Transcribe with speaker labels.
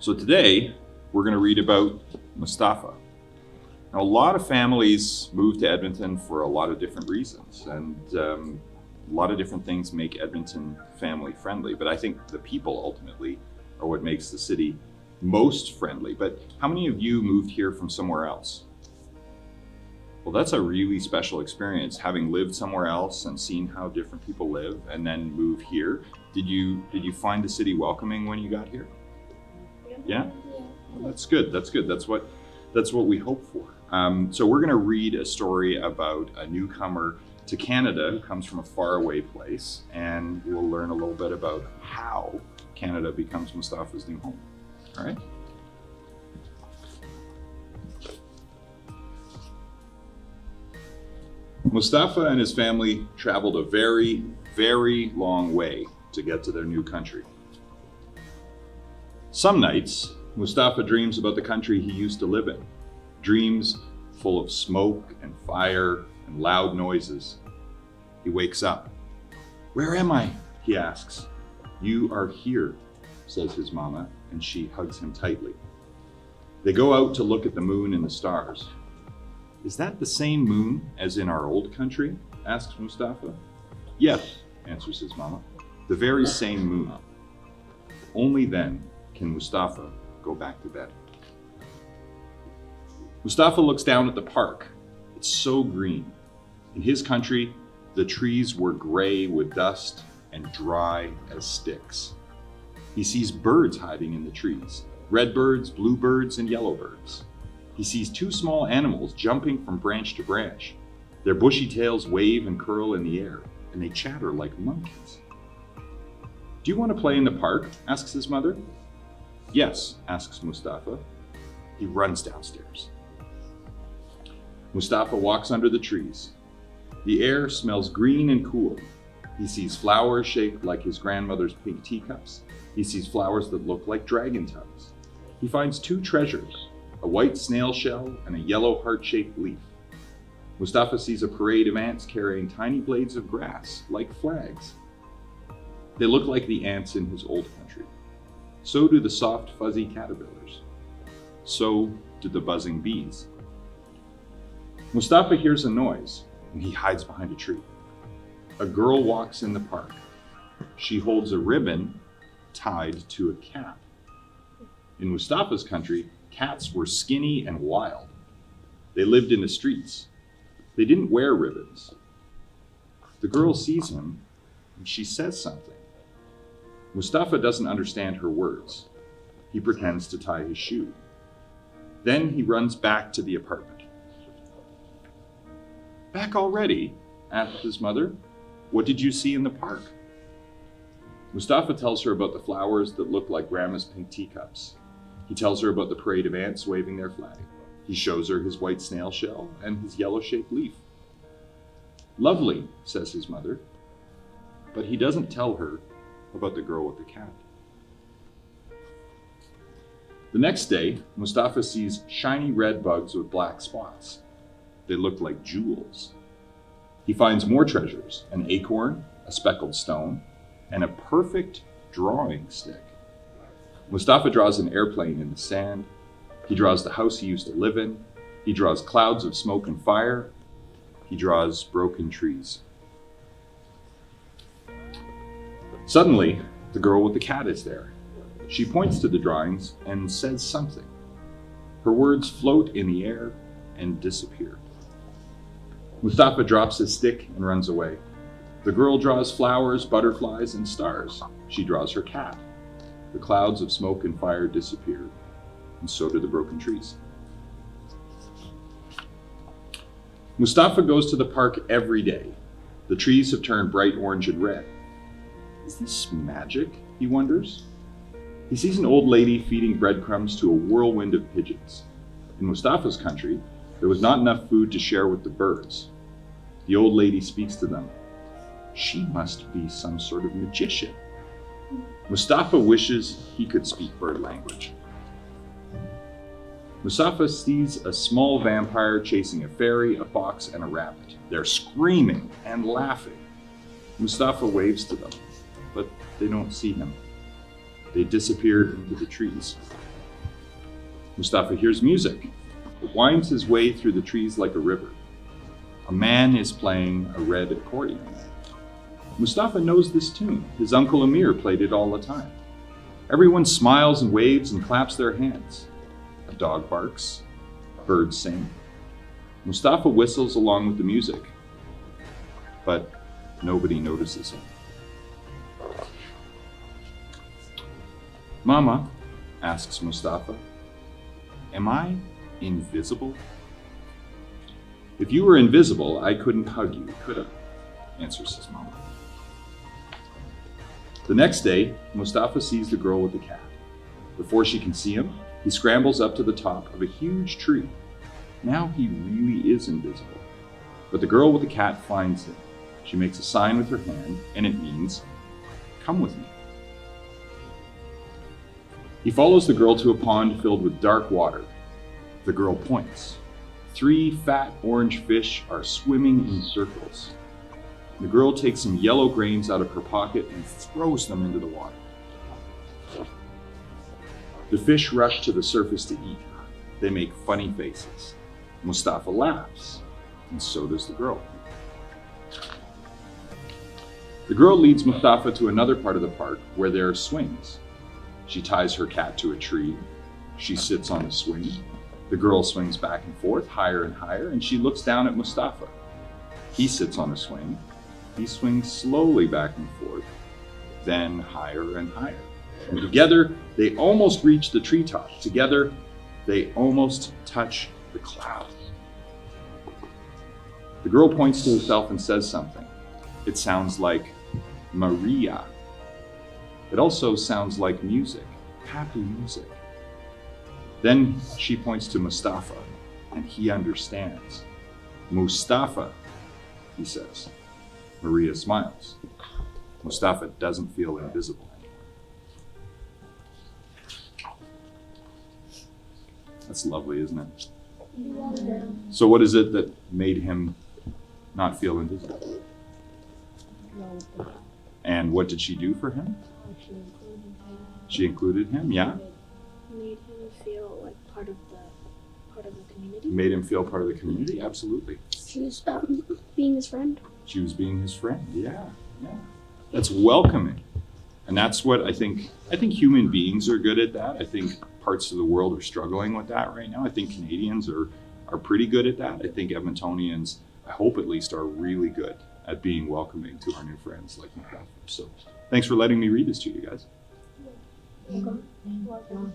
Speaker 1: So today, we're going to read about Mustafa. Now, a lot of families move to Edmonton for a lot of different reasons, and a lot of different things make Edmonton family friendly, but I think the people ultimately are what makes the city most friendly. But how many of you moved here from somewhere else? Well, that's a really special experience, having lived somewhere else and seen how different people live and then move here. Did you find the city welcoming when you got here? Yeah? Well, that's good. That's good. That's what we hope for. So we're going to read a story about a newcomer to Canada who comes from a faraway place, and we'll learn a little bit about how Canada becomes Mustafa's new home. All right? Mustafa and his family traveled a very, very long way to get to their new country. Some nights, Mustafa dreams about the country he used to live in, dreams full of smoke and fire and loud noises. He wakes up. "Where am I?" he asks. "You are here," says his mama, and she hugs him tightly. They go out to look at the moon and the stars. "Is that the same moon as in our old country?" asks Mustafa. "Yes," answers his mama, "the very same moon." Only then can Mustafa go back to bed. Mustafa looks down at the park. It's so green. In his country, the trees were gray with dust and dry as sticks. He sees birds hiding in the trees, red birds, blue birds, and yellow birds. He sees two small animals jumping from branch to branch. Their bushy tails wave and curl in the air, and they chatter like monkeys. "Do you want to play in the park?" asks his mother. "Yes," asks Mustafa. He runs downstairs. Mustafa walks under the trees. The air smells green and cool. He sees flowers shaped like his grandmother's pink teacups. He sees flowers that look like dragon tongues. He finds two treasures, a white snail shell and a yellow heart-shaped leaf. Mustafa sees a parade of ants carrying tiny blades of grass, like flags. They look like the ants in his old country. So do the soft, fuzzy caterpillars. So do the buzzing bees. Mustafa hears a noise, and he hides behind a tree. A girl walks in the park. She holds a ribbon tied to a cat. In Mustafa's country, cats were skinny and wild. They lived in the streets. They didn't wear ribbons. The girl sees him, and she says something. Mustafa doesn't understand her words. He pretends to tie his shoe. Then he runs back to the apartment. "Back already?" asks his mother. "What did you see in the park?" Mustafa tells her about the flowers that look like Grandma's pink teacups. He tells her about the parade of ants waving their flag. He shows her his white snail shell and his yellow-shaped leaf. "Lovely," says his mother. But he doesn't tell her about the girl with the cat. The next day, Mustafa sees shiny red bugs with black spots. They look like jewels. He finds more treasures, an acorn, a speckled stone, and a perfect drawing stick. Mustafa draws an airplane in the sand. He draws the house he used to live in. He draws clouds of smoke and fire. He draws broken trees. Suddenly, the girl with the cat is there. She points to the drawings and says something. Her words float in the air and disappear. Mustafa drops his stick and runs away. The girl draws flowers, butterflies, and stars. She draws her cat. The clouds of smoke and fire disappear, and so do the broken trees. Mustafa goes to the park every day. The trees have turned bright orange and red. Is this magic? He wonders. He sees an old lady feeding breadcrumbs to a whirlwind of pigeons. In Mustafa's country, there was not enough food to share with the birds. The old lady speaks to them. She must be some sort of magician. Mustafa wishes he could speak bird language. Mustafa sees a small vampire chasing a fairy, a fox, and a rabbit. They're screaming and laughing. Mustafa waves to them, but they don't see him. They disappear into the trees. Mustafa hears music. It winds his way through the trees like a river. A man is playing a red accordion. Mustafa knows this tune. His uncle Amir played it all the time. Everyone smiles and waves and claps their hands. A dog barks. Birds sing. Mustafa whistles along with the music, but nobody notices him. Mama, asks Mustafa, am I invisible? If you were invisible, I couldn't hug you, could I? Answers his mama. The next day, Mustafa sees the girl with the cat. Before she can see him, he scrambles up to the top of a huge tree. Now he really is invisible. But the girl with the cat finds him. She makes a sign with her hand, and it means, come with me. He follows the girl to a pond filled with dark water. The girl points. 3 fat orange fish are swimming in circles. The girl takes some yellow grains out of her pocket and throws them into the water. The fish rush to the surface to eat. They make funny faces. Mustafa laughs, and so does the girl. The girl leads Mustafa to another part of the park where there are swings. She ties her cat to a tree. She sits on the swing. The girl swings back and forth, higher and higher, and she looks down at Mustafa. He sits on a swing. He swings slowly back and forth, then higher and higher. And together, they almost reach the treetop. Together, they almost touch the clouds. The girl points to herself and says something. It sounds like Maria. It also sounds like music, happy music. Then she points to Mustafa, and he understands. Mustafa, he says. Maria smiles. Mustafa doesn't feel invisible anymore. That's lovely, isn't it? So what is it that made him not feel invisible? And what did she do for him? She included him, yeah?
Speaker 2: Made him feel like part of the community.
Speaker 1: Made him feel part of the community, absolutely.
Speaker 2: She was being his friend.
Speaker 1: She was being his friend, yeah. That's welcoming. And that's what I think human beings are good at that. I think parts of the world are struggling with that right now. I think Canadians are pretty good at that. I think Edmontonians, I hope at least, are really good at being welcoming to our new friends like Mustafa. So thanks for letting me read this to you guys.
Speaker 2: Welcome.